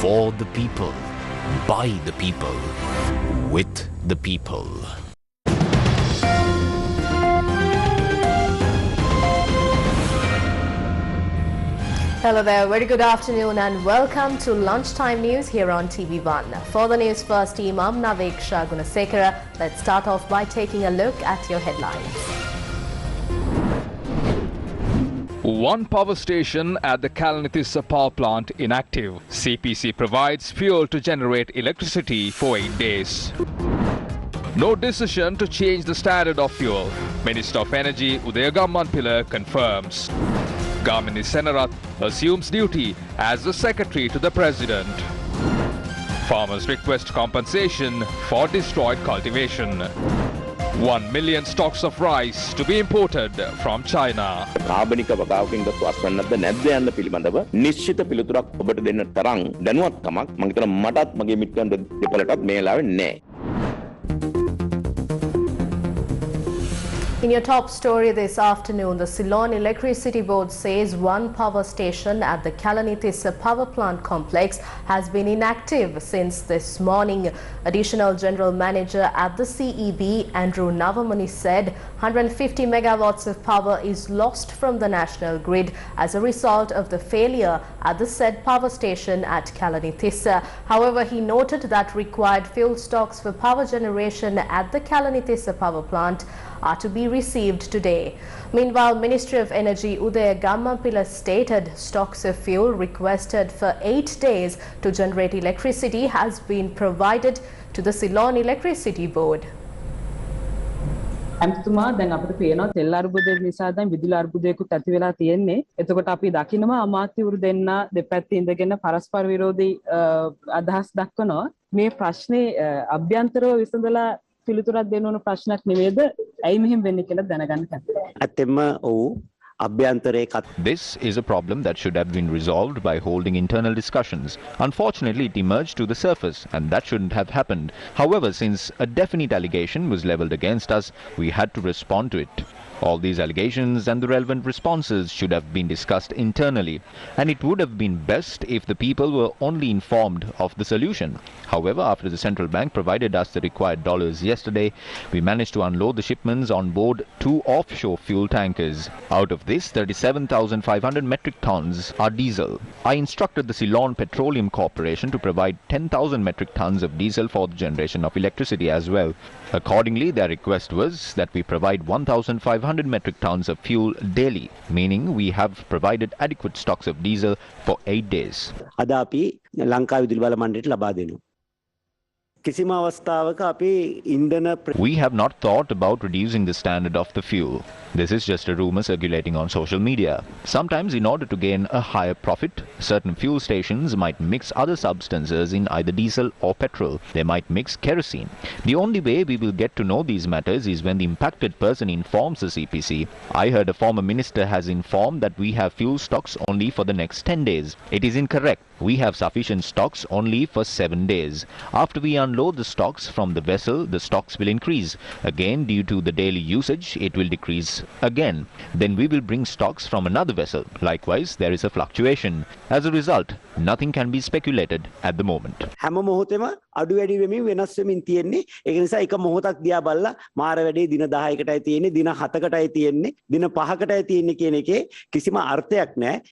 For the people, by the people, with the people. Hello there, very good afternoon and welcome to Lunchtime News here on TV1. For the News First team, I'm Naveksha Gunasekara. Let's start off by taking a look at your headlines. One power station at the Kalanithissa power plant inactive. CPC provides fuel to generate electricity for 8 days. No decision to change the standard of fuel. Minister of Energy Udayagammanpila confirms. Gamini Senarath assumes duty as the secretary to the president. Farmers request compensation for destroyed cultivation. 1 million stocks of rice to be imported from China. කාබනික වගාවකින් ගත්තු අස්වැන්නක්ද නැද්ද යන්න පිළිබඳව නිශ්චිත පිළිතුරක් ඔබට දෙන්න තරම් දැනුවත්කමක් මම හිතනවා මටත් මගේ මිත්‍රයන් දෙපළටත් මේ වෙලාවේ නැහැ. In your top story this afternoon, the Ceylon Electricity Board says one power station at the Kalanithissa power plant complex has been inactive since this morning. Additional General Manager at the CEB, Andrew Navamani, said 150 megawatts of power is lost from the national grid as a result of the failure at the said power station at Kalanithissa. However, he noted that required fuel stocks for power generation at the Kalanithissa power plant are to be received today. Meanwhile, Ministry of Energy Udayagammanpila stated stocks of fuel requested for 8 days to generate electricity has been provided to the Ceylon Electricity Board. ඇමතුමා දැන් අපිට පේනවා තෙල් අර්බුදය නිසා දැන් විදුලි අර්බුදයකුත් ඇති වෙලා තියෙන්නේ. එතකොට අපි දකිනවා අමාත්‍යවරු දෙන්න දෙපැත්තේ ඉඳගෙන පරස්පර විරෝධී අදහස් දක්වනවා. මේ ප්‍රශ්නේ අභ්‍යන්තරව විසඳලා පිළිතුරක් දෙන්න ඕන ප්‍රශ්නයක් නෙවෙයිද? ඇයි මෙහෙම වෙන්නේ කියලා දැනගන්න කැමතියි. ඇත්තෙම ඔව් This is a problem that should have been resolved by holding internal discussions. Unfortunately, it emerged to the surface, and that shouldn't have happened. However, since a definite allegation was leveled against us, we had to respond to it. All these allegations and the relevant responses should have been discussed internally, and it would have been best if the people were only informed of the solution. However, after the central bank provided us the required dollars yesterday, we managed to unload the shipments on board 2 offshore fuel tankers. Out of this, 37,500 metric tons are diesel. I instructed the Ceylon Petroleum Corporation to provide 10,000 metric tons of diesel for the generation of electricity as well. Accordingly, their request was that we provide 1,500 metric tons of fuel daily, meaning we have provided adequate stocks of diesel for 8 days. අද අපි ලංකා විදුලි බල මණ්ඩලයට ලබා දෙනවා. කිසිම අවස්ථාවක අපි ඉන්ධන We have not thought about reducing the standard of the fuel. This is just a rumor circulating on social media. Sometimes, in order to gain a higher profit, certain fuel stations might mix other substances in either diesel or petrol. They might mix kerosene. The only way we will get to know these matters is when the impacted person informs the CPC. I heard a former minister has informed that we have fuel stocks only for the next 10 days. It is incorrect. We have sufficient stocks only for 7 days. After we unload the stocks from the vessel, the stocks will increase. Again, due to the daily usage, it will decrease again. Then we will bring stocks from another vessel. Likewise, there is a fluctuation. As a result, nothing can be speculated at the moment. හැම මොහොතෙම අඩු වැඩි වෙමින් වෙනස් වෙමින් තියෙන්නේ. ඒක නිසා එක මොහොතක් දිහා බලලා මාර වැඩේ දින 10කටයි තියෙන්නේ, දින 7කටයි තියෙන්නේ, දින 5කටයි තියෙන්නේ කියන එකේ කිසිම අර්ථයක් නැහැ.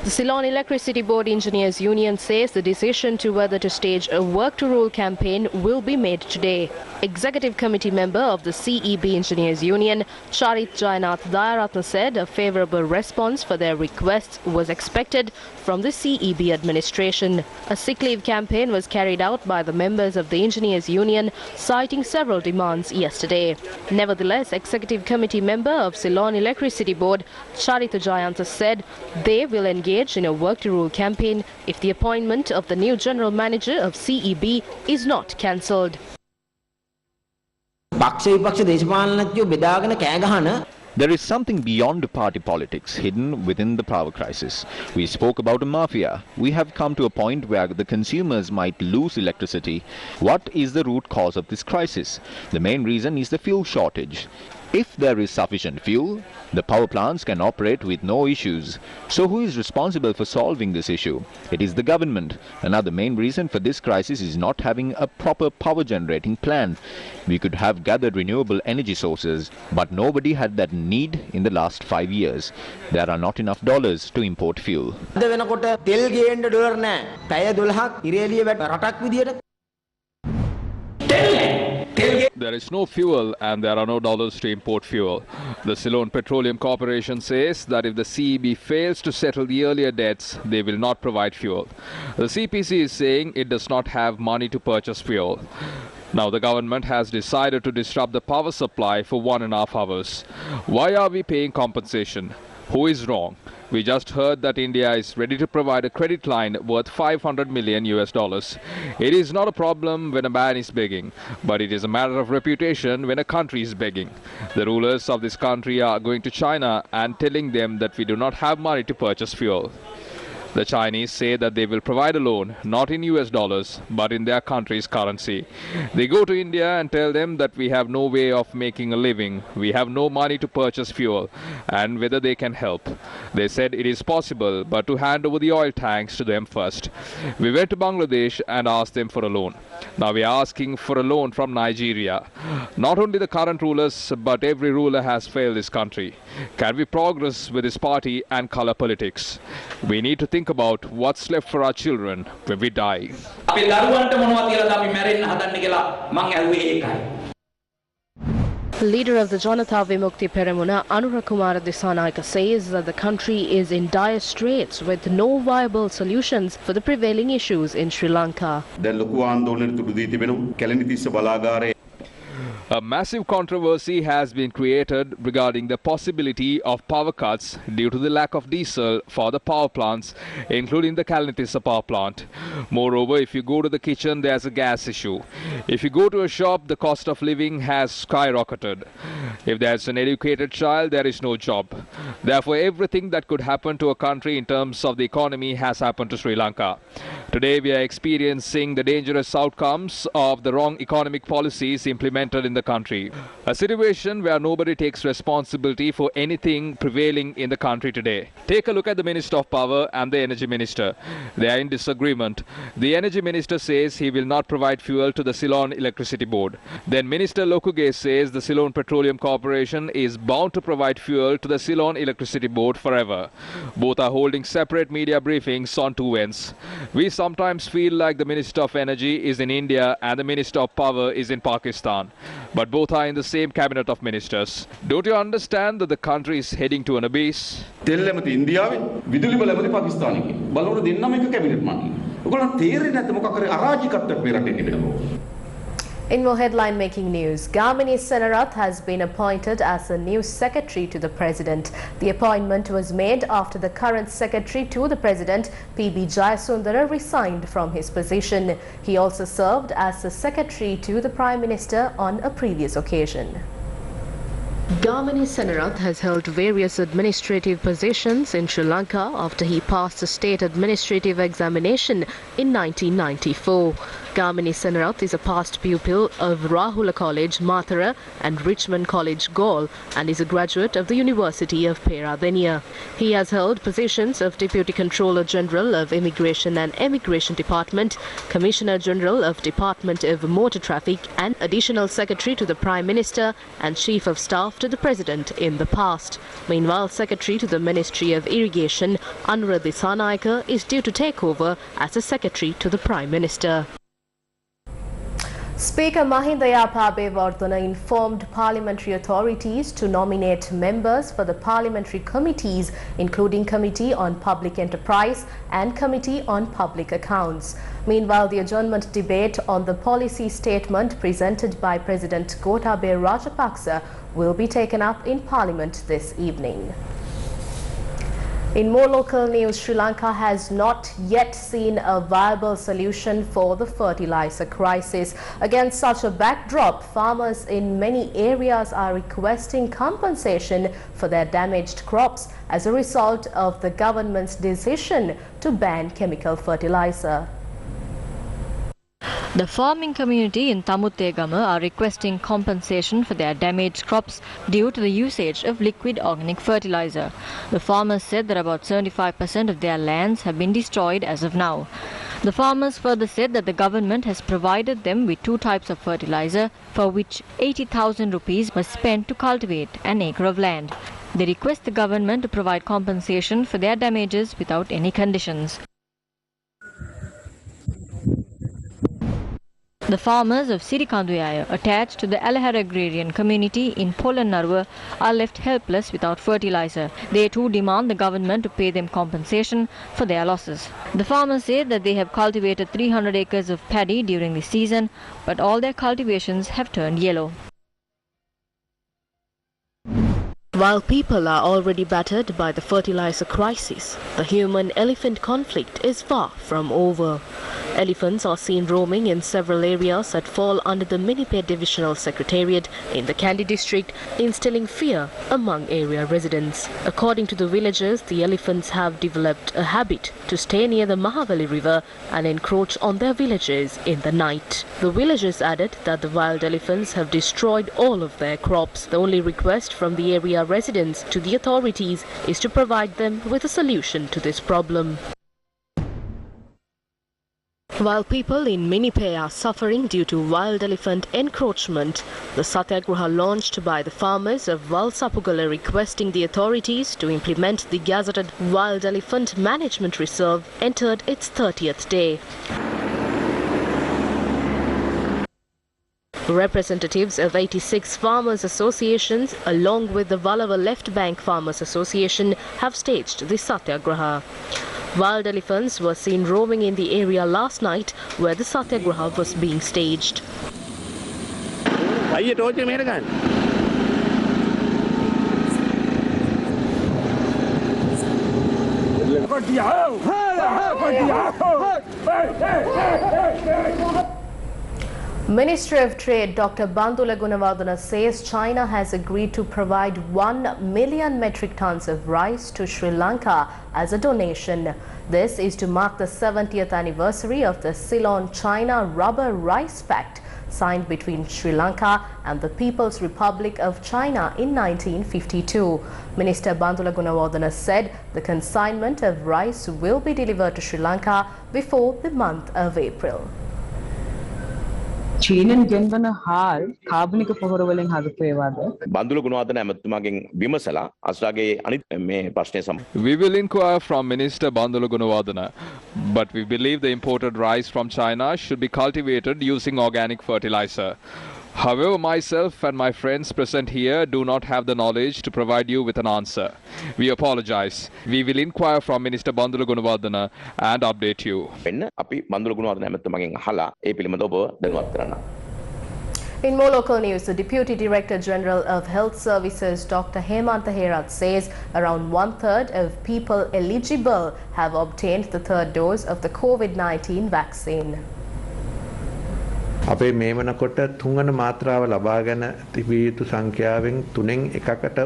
The Ceylon Electricity Board Engineers Union says the decision to whether to stage a work to rule campaign will be made today. Executive Committee member of the CEB Engineers Union, Charit Jainath Dayaratna, said a favourable response for their requests was expected from the CEB administration. A sick leave campaign was carried out by the members of the Engineers Union, citing several demands yesterday. Nevertheless, Executive Committee member of Ceylon Electricity Board, Charit Jainath, said they will engage in a work to rule campaign if the appointment of the new general manager of CEB is not cancelled. There is something beyond party politics hidden within the power crisis. We spoke about a mafia. We have come to a point where the consumers might lose electricity. What is the root cause of this crisis? The main reason is the fuel shortage. If there is sufficient fuel, the power plants can operate with no issues. So who is responsible for solving this issue? It is the government. Another main reason for this crisis is not having a proper power generating plan. We could have gathered renewable energy sources, but nobody had that need in the last 5 years. There are not enough dollars to import fuel. There is no fuel and there are no dollars to import fuel. The Ceylon Petroleum Corporation says that if the CEB fails to settle the earlier debts, they will not provide fuel. The CPC is saying it does not have money to purchase fuel. Now the government has decided to disrupt the power supply for 1.5 hours. Why are we paying compensation? Who is wrong? We just heard that India is ready to provide a credit line worth $500 million. It is not a problem when a man is begging, but it is a matter of reputation when a country is begging. The rulers of this country are going to China and telling them that we do not have money to purchase fuel. The Chinese say that they will provide a loan, not in US dollars, but in their country's currency. They go to India and tell them that we have no way of making a living, we have no money to purchase fuel, and whether they can help. They said it is possible, but to hand over the oil tanks to them first. We went to Bangladesh and asked them for a loan. Now we are asking for a loan from Nigeria. Not only the current rulers, but every ruler has failed this country. Can we progress with this party and color politics? We need to think about what's left for our children when we die. Leader of the Janata Vimukti Peramuna, Anura Kumara Dissanayake, says that the country is in dire straits with no viable solutions for the prevailing issues in Sri Lanka. A massive controversy has been created regarding the possibility of power cuts due to the lack of diesel for the power plants, including the Kalanitissa power plant. Moreover, if you go to the kitchen, there's a gas issue. If you go to a shop, the cost of living has skyrocketed. If there's an educated child, there is no job. Therefore, everything that could happen to a country in terms of the economy has happened to Sri Lanka. Today, we are experiencing the dangerous outcomes of the wrong economic policies implemented in the country. A situation where nobody takes responsibility for anything prevailing in the country today. Take a look at the Minister of Power and the Energy Minister. They are in disagreement. The Energy Minister says he will not provide fuel to the Ceylon Electricity Board. Then Minister Lokuge says the Ceylon Petroleum Corporation is bound to provide fuel to the Ceylon Electricity Board forever. Both are holding separate media briefings on two ends. We sometimes feel like the Minister of Energy is in India and the Minister of Power is in Pakistan. But both are in the same cabinet of ministers. Don't you understand that the country is heading to an abyss? In more headline-making news, Gamini Senarath has been appointed as the new secretary to the president. The appointment was made after the current secretary to the president, P.B. Jayasundara, resigned from his position. He also served as the secretary to the prime minister on a previous occasion. Gamini Senarath has held various administrative positions in Sri Lanka after he passed the state administrative examination in 1994. Gamini Senarath is a past pupil of Rahula College, Mathura and Richmond College, Galle, and is a graduate of the University of Peradeniya. He has held positions of Deputy Controller General of Immigration and Emigration Department, Commissioner General of Department of Motor Traffic and Additional Secretary to the Prime Minister and Chief of Staff to the President in the past. Meanwhile, Secretary to the Ministry of Irrigation, Anura Dissanayake, is due to take over as a Secretary to the Prime Minister. Speaker Mahinda Yapa informed parliamentary authorities to nominate members for the parliamentary committees, including Committee on Public Enterprise and Committee on Public Accounts. Meanwhile, the adjournment debate on the policy statement presented by President Gotabaya Rajapaksa will be taken up in Parliament this evening. In more local news, Sri Lanka has not yet seen a viable solution for the fertilizer crisis. Against such a backdrop, farmers in many areas are requesting compensation for their damaged crops as a result of the government's decision to ban chemical fertilizer. The farming community in Tamutegama are requesting compensation for their damaged crops due to the usage of liquid organic fertilizer. The farmers said that about 75% of their lands have been destroyed as of now. The farmers further said that the government has provided them with 2 types of fertilizer, for which 80,000 rupees was spent to cultivate an acre of land. They request the government to provide compensation for their damages without any conditions. The farmers of Sirikanduyaya, attached to the Alahara agrarian community in Polannarwa, are left helpless without fertilizer. They too demand the government to pay them compensation for their losses. The farmers say that they have cultivated 300 acres of paddy during the season, but all their cultivations have turned yellow. While people are already battered by the fertilizer crisis, the human-elephant conflict is far from over. Elephants are seen roaming in several areas that fall under the Minipay Divisional Secretariat in the Kandy district, instilling fear among area residents. According to the villagers, the elephants have developed a habit to stay near the Mahavali River and encroach on their villages in the night. The villagers added that the wild elephants have destroyed all of their crops. The only request from the area residents to the authorities is to provide them with a solution to this problem. While people in Minipay are suffering due to wild elephant encroachment, the Satyagraha launched by the farmers of Valsapugala requesting the authorities to implement the gazetted Wild Elephant Management Reserve entered its 30th day. Representatives of 86 farmers associations along with the Valava Left Bank Farmers Association have staged the Satyagraha. Wild elephants were seen roaming in the area last night where the Satyagraha was being staged. Ministry of Trade Dr. Bandula Gunawardena says China has agreed to provide 1 million metric tons of rice to Sri Lanka as a donation. This is to mark the 70th anniversary of the Ceylon-China Rubber Rice Pact signed between Sri Lanka and the People's Republic of China in 1952. Minister Bandula Gunawardena said the consignment of rice will be delivered to Sri Lanka before the month of April. චීනෙන් ගෙන්වන හාල් කාබනික පොහොර වලින් හදපු ඒවාද බන්දුල ගුණවර්ධන ඇමතුමාගෙන් විමසලා අස්රාගේ අනිත් මේ ප්‍රශ්නය සම We will inquire from Minister Bandula Gunawardena, but we believe the imported rice from China should be cultivated using organic fertilizer. However, myself and my friends present here do not have the knowledge to provide you with an answer. We apologize. We will inquire from Minister Bandula Gunawardena and update you. අපි බන්දුල ගුණවර්ධන ඇමතුමාගෙන් අහලා ඒ පිළිබඳව ඔබ දැනුවත් කරන්න. In more local news, the Deputy Director General of Health Services, Dr. Hemantha Herath, says around 1/3 of people eligible have obtained the 3rd dose of the COVID-19 vaccine. අපේ මේ වෙනකොට තුන්වන මාත්‍රාව ලබාගෙන තිබිය යුතු සංඛ්‍යාවෙන් 3න් 1කට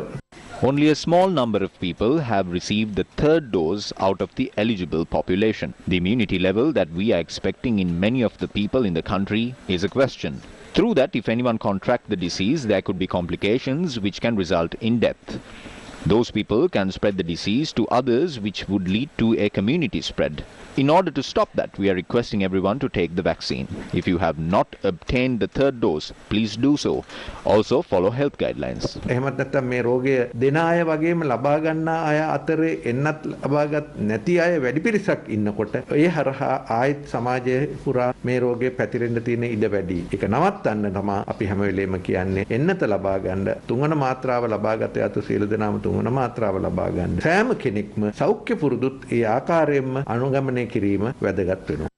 Only a small number of people have received the 3rd dose out of the eligible population. The immunity level that we are expecting in many of the people in the country is a question. Through that, if anyone contract the disease, there could be complications which can result in death. Those people can spread the disease to others, which would lead to a community spread. In order to stop that, we are requesting everyone to take the vaccine. If you have not obtained the 3rd dose, please do so. Also, follow health guidelines. එහෙමත් නැත්නම් මේ රෝගය දෙන අය වගේම ලබා ගන්න අය අතරේ එන්නත් ලබාගත් නැති අය වැඩි පිරිසක් ඉන්නකොට ඒ හරහා ආයෙත් සමාජයේ පුරා මේ රෝගය පැතිරෙන්න තියෙන ඉඩ වැඩි. ඒක නවත්තන්න තමයි අපි හැම වෙලේම කියන්නේ එන්නත ලබා ගන්න තුන්වන මාත්‍රාව ලබාගත යතු සියලු දෙනාම තුන්වන මාත්‍රාව ලබා ගන්න. සෑම කෙනෙක්ම සෞඛ්‍ය පුරුදුත් ඒ ආකාරයෙන්ම අනුගමනය කිරීම වැදගත් වෙනවා.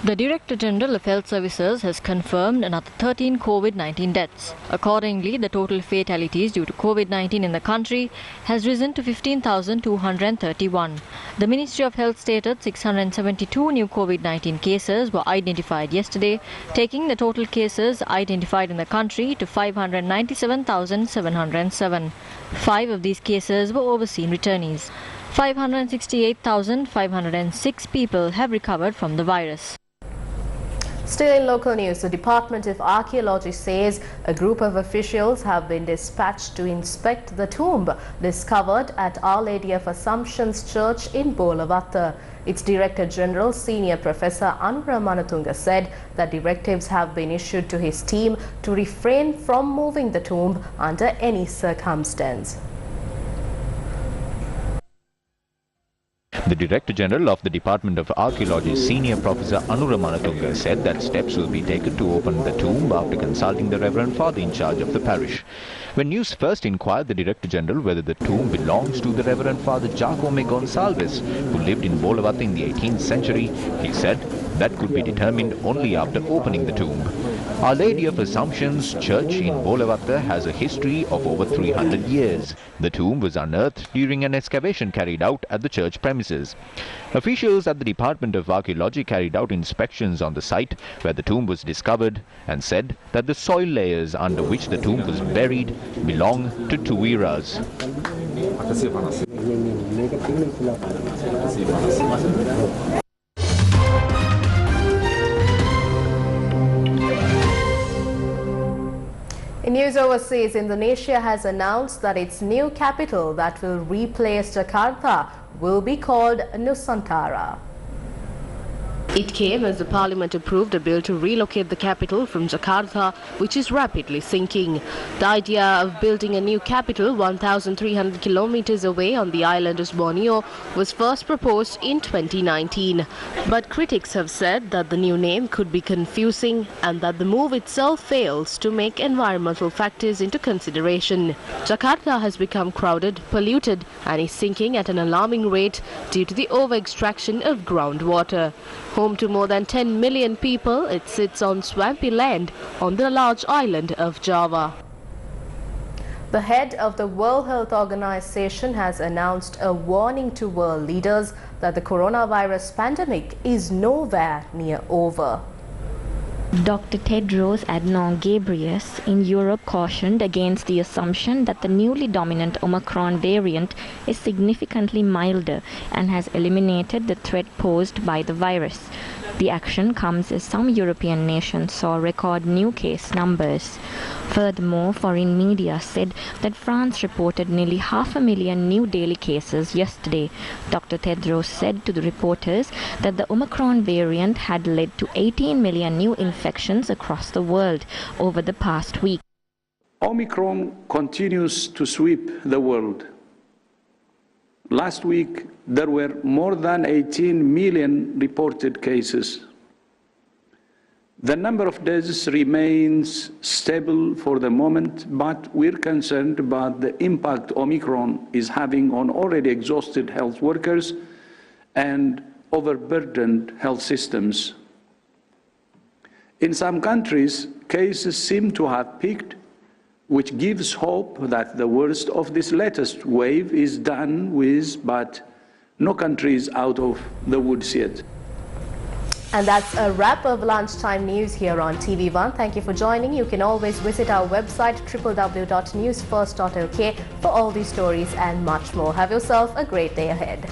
The Director General of Health Services has confirmed another 13 COVID-19 deaths. Accordingly, the total fatalities due to COVID-19 in the country has risen to 15,231. The Ministry of Health stated 672 new COVID-19 cases were identified yesterday, taking the total cases identified in the country to 597,707. 5 of these cases were overseas returnees. 568,506 people have recovered from the virus. Still in local news, the Department of Archaeology says a group of officials have been dispatched to inspect the tomb discovered at Our Lady of Assumption's Church in Bolavatta. Its Director General, Senior Professor Anura Manatunga, said that directives have been issued to his team to refrain from moving the tomb under any circumstance. The Director General of the Department of Archaeology, Senior Professor Anura Manatunga, said that steps will be taken to open the tomb after consulting the Reverend Father in charge of the parish. When News First inquired the Director General whether the tomb belongs to the Reverend Father Jacome Gonsalves, who lived in Bolavatta in the 18th century, he said that could be determined only after opening the tomb. Our Lady of Assumption's Church in Bolavatta has a history of over 300 years. The tomb was unearthed during an excavation carried out at the church premises. Officials at the Department of Archaeology carried out inspections on the site where the tomb was discovered and said that the soil layers under which the tomb was buried belong to Tuiras. In news overseas, Indonesia has announced that its new capital that will replace Jakarta will be called Nusantara. It came as the parliament approved a bill to relocate the capital from Jakarta, which is rapidly sinking. The idea of building a new capital 1,300 kilometers away on the island of Borneo was first proposed in 2019. But critics have said that the new name could be confusing and that the move itself fails to make environmental factors into consideration. Jakarta has become crowded, polluted and is sinking at an alarming rate due to the over-extraction of groundwater. Home to more than 10 million people, it sits on swampy land on the large island of Java. The head of the World Health Organization has announced a warning to world leaders that the coronavirus pandemic is nowhere near over. Dr. Tedros Adhanom Ghebreyesus in Europe cautioned against the assumption that the newly dominant Omicron variant is significantly milder and has eliminated the threat posed by the virus. The action comes as some European nations saw record new case numbers. Furthermore, foreign media said that France reported nearly 500,000 new daily cases yesterday. Dr. Tedros said to the reporters that the Omicron variant had led to 18 million new infections across the world over the past week. Omicron continues to sweep the world. Last week, there were more than 18 million reported cases. The number of deaths remains stable for the moment, but we're concerned about the impact Omicron is having on already exhausted health workers and overburdened health systems. In some countries, cases seem to have peaked, which gives hope that the worst of this latest wave is done with, but no country is out of the woods yet. And that's a wrap of lunchtime news here on TV1. Thank you for joining. You can always visit our website www.newsfirst.lk for all these stories and much more. Have yourself a great day ahead.